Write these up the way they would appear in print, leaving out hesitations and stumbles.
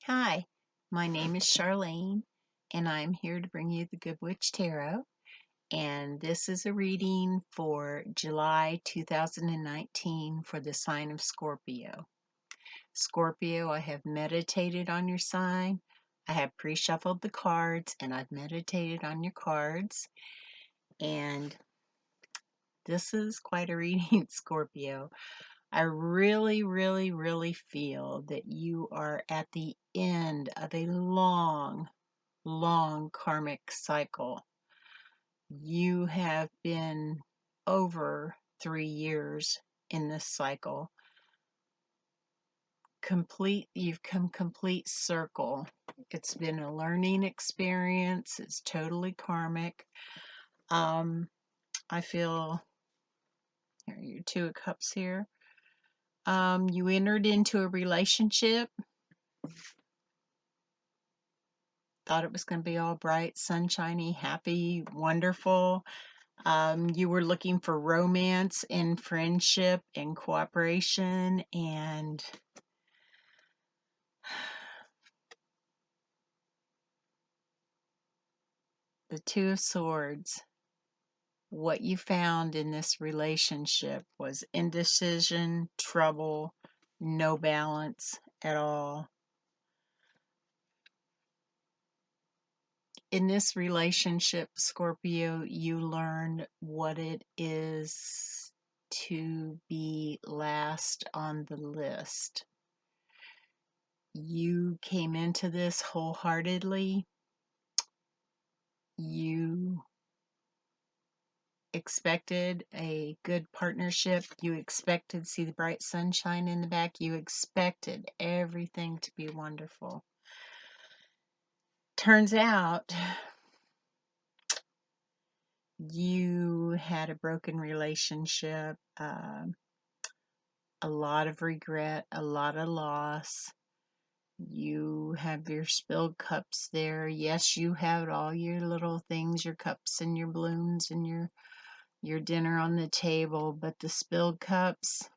Hi, my name is Charlene, and I'm here to bring you the Good Witch Tarot. And this is a reading for July 2019 for the sign of Scorpio. Scorpio, I have meditated on your sign. I have pre-shuffled the cards, and I've meditated on your cards. And this is quite a reading, Scorpio. I really feel that you are at the end of a long karmic cycle. You have been over 3 years in this cycle. You've come complete circle. It's been a learning experience. It's totally karmic. I feel, here are your Two of Cups here. You entered into a relationship. Thought it was going to be all bright, sunshiny, happy, wonderful. You were looking for romance and friendship and cooperation, and the Two of Swords. What you found in this relationship was indecision, trouble, no balance at all. In this relationship, Scorpio, you learned what it is to be last on the list. You came into this wholeheartedly. You expected a good partnership. You expected to see the bright sunshine in the back. You expected everything to be wonderful. Turns out you had a broken relationship, a lot of regret, a lot of loss. You have your spilled cups there. Yes, you have all your little things, your cups and your balloons and your dinner on the table, but the spilled cups,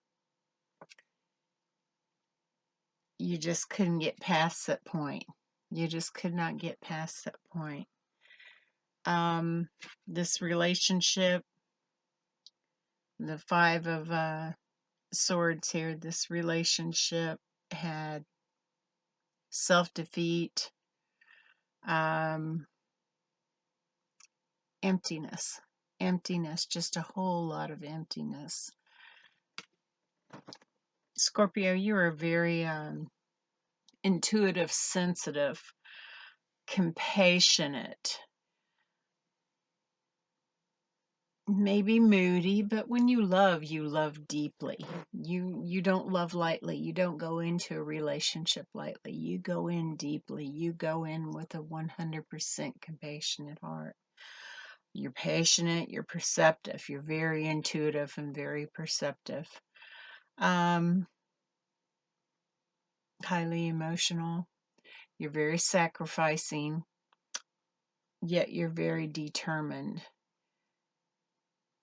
you just couldn't get past that point. You just could not get past that point. This relationship, the Five of Swords here, this relationship had self-defeat, emptiness, just a whole lot of emptiness. Scorpio, you are very intuitive, sensitive, compassionate, maybe moody, but when you love deeply. You don't love lightly. You don't go into a relationship lightly. You go in deeply. You go in with a 100% compassionate heart. You're passionate, you're perceptive, you're very intuitive and very perceptive. Highly emotional. You're very sacrificing, yet you're very determined.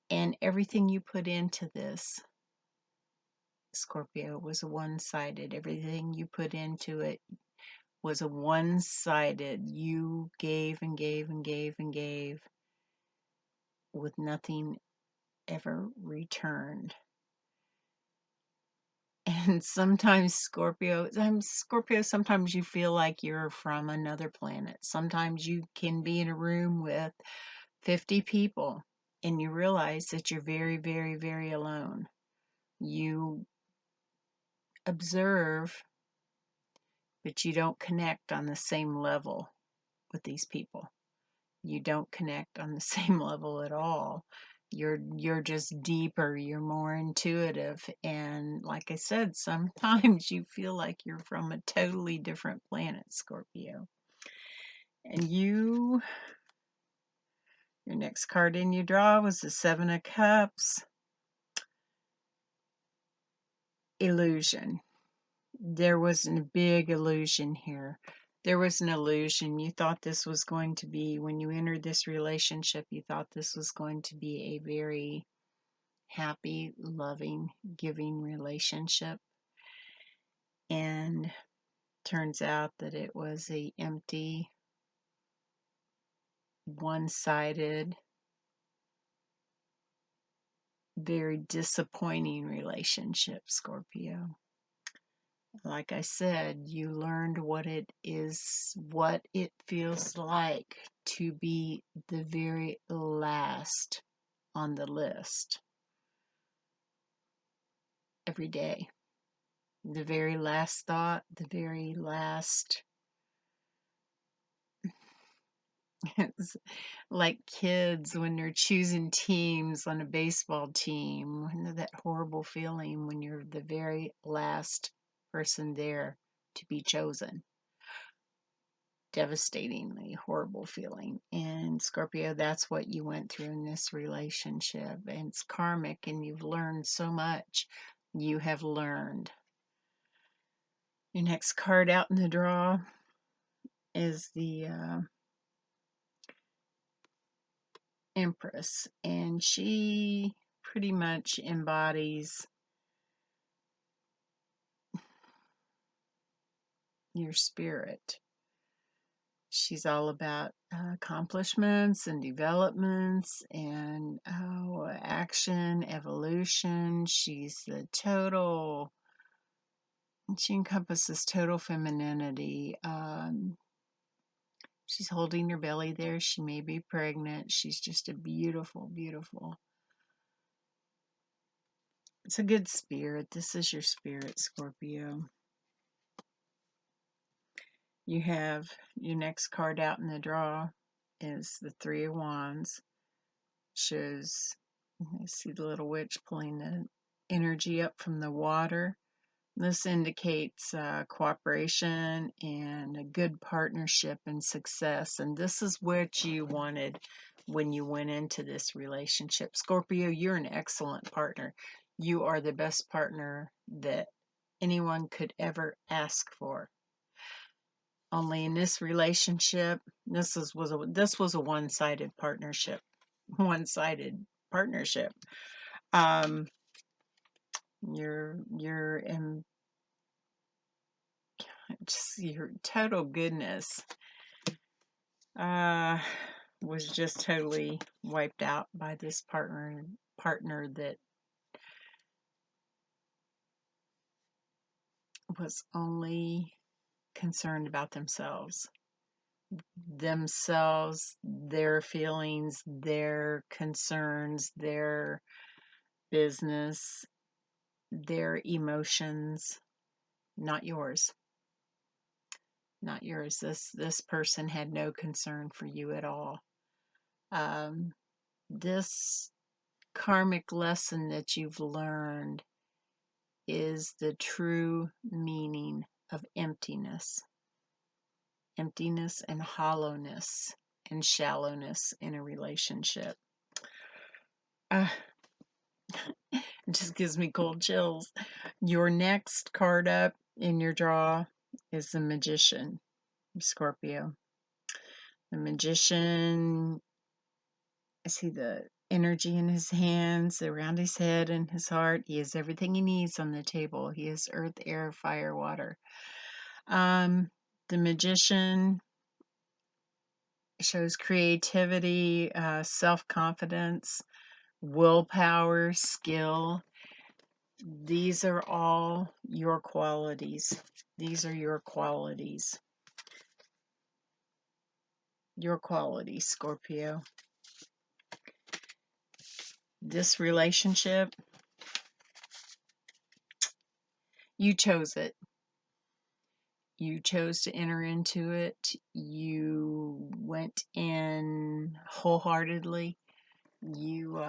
And everything you put into this, Scorpio, was one-sided. Everything you put into it was a one-sided. You gave and gave and gave and gave with nothing ever returned. And sometimes Scorpio, sometimes you feel like you're from another planet. Sometimes you can be in a room with 50 people and you realize that you're very alone. You observe, but you don't connect on the same level with these people. You don't connect on the same level at all. You're just deeper, you're more intuitive, and like I said, sometimes you feel like you're from a totally different planet, Scorpio. And your next card in your draw was the Seven of Cups. Illusion. There was a big illusion here. There was an illusion. You thought this was going to be, when you entered this relationship, you thought this was going to be a very happy, loving, giving relationship. And Turns out that it was a empty, one-sided, very disappointing relationship, Scorpio. Like I said, you learned what it is, what it feels like to be the very last on the list every day. The very last thought, the very last. It's like kids when they're choosing teams on a baseball team. You know, that horrible feeling when you're the very last person there to be chosen. Devastatingly horrible feeling. And Scorpio, that's what you went through in this relationship. And it's karmic, and you've learned so much. You have learned. Your next card out in the draw is the Empress, and she pretty much embodies your spirit. She's all about accomplishments and developments and action, evolution. She's the total, she encompasses total femininity. She's holding her belly there. She may be pregnant. She's just a beautiful, beautiful. It's a good spirit. This is your spirit, Scorpio. You have your next card out in the draw is the Three of Wands. Shows, I see the little witch pulling the energy up from the water. This indicates cooperation and a good partnership and success. And this is what you wanted when you went into this relationship. Scorpio, you're an excellent partner. You are the best partner that anyone could ever ask for. Only in this relationship, this was a one-sided partnership. One-sided partnership. You're in just your total goodness was just totally wiped out by this partner that was only concerned about themselves, their feelings, their concerns, their business, their emotions, not yours. Not yours. This person had no concern for you at all. This karmic lesson that you've learned is the true meaning of emptiness. Emptiness and hollowness and shallowness in a relationship. It just gives me cold chills. Your next card up in your draw is the Magician, Scorpio. The Magician, I see the energy in his hands, around his head and his heart. He has everything he needs on the table. He is earth, air, fire, water. The Magician shows creativity, self-confidence, willpower, skill. These are all your qualities. These are your qualities. Your qualities, Scorpio. This relationship, you chose it. You chose to enter into it. You went in wholeheartedly. You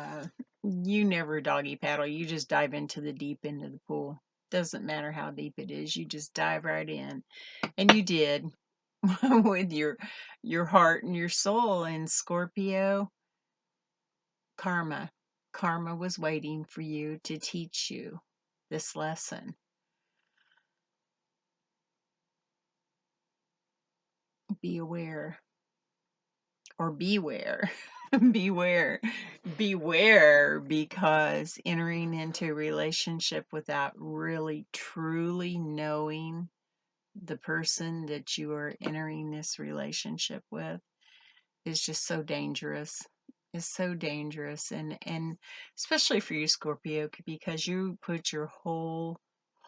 never doggy paddle. You just dive into the deep end of the pool. Doesn't matter how deep it is. You just dive right in, and you did with your heart and your soul. And Scorpio, karma was waiting for you to teach you this lesson. Be aware, or beware. Beware, because entering into a relationship without really truly knowing the person that you are entering this relationship with is just so dangerous. It's so dangerous, and especially for you, Scorpio, because you put your whole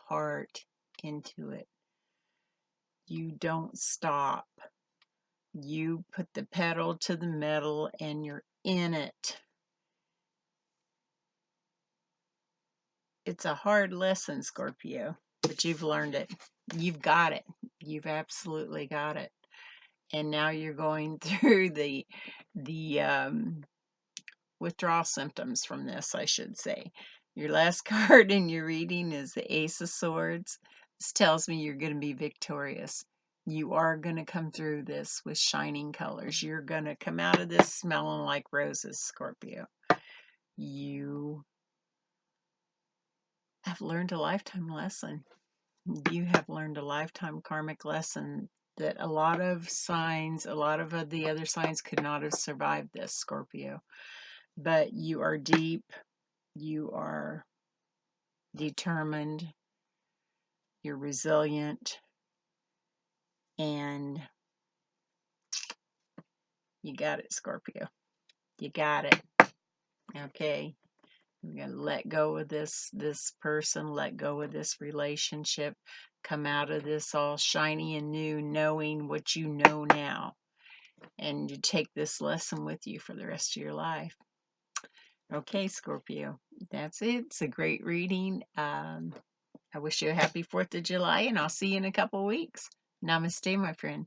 heart into it. You don't stop. You put the pedal to the metal and you're in it. It's a hard lesson, Scorpio, but you've learned it. You've got it. You've absolutely got it. And now you're going through the withdrawal symptoms from this, I should say. Your last card in your reading is the Ace of Swords. This tells me you're going to be victorious. You are going to come through this with shining colors. You're going to come out of this smelling like roses, Scorpio. You have learned a lifetime lesson. You have learned a lifetime karmic lesson that a lot of signs, a lot of the other signs could not have survived this, Scorpio. But you are deep, you are determined, you're resilient, and you got it, Scorpio. You got it. Okay. You're going to let go of this person, let go of this relationship, come out of this all shiny and new, knowing what you know now. And you take this lesson with you for the rest of your life. Okay, Scorpio, that's it. It's a great reading. I wish you a happy 4th of July, and I'll see you in a couple weeks. Namaste, my friend.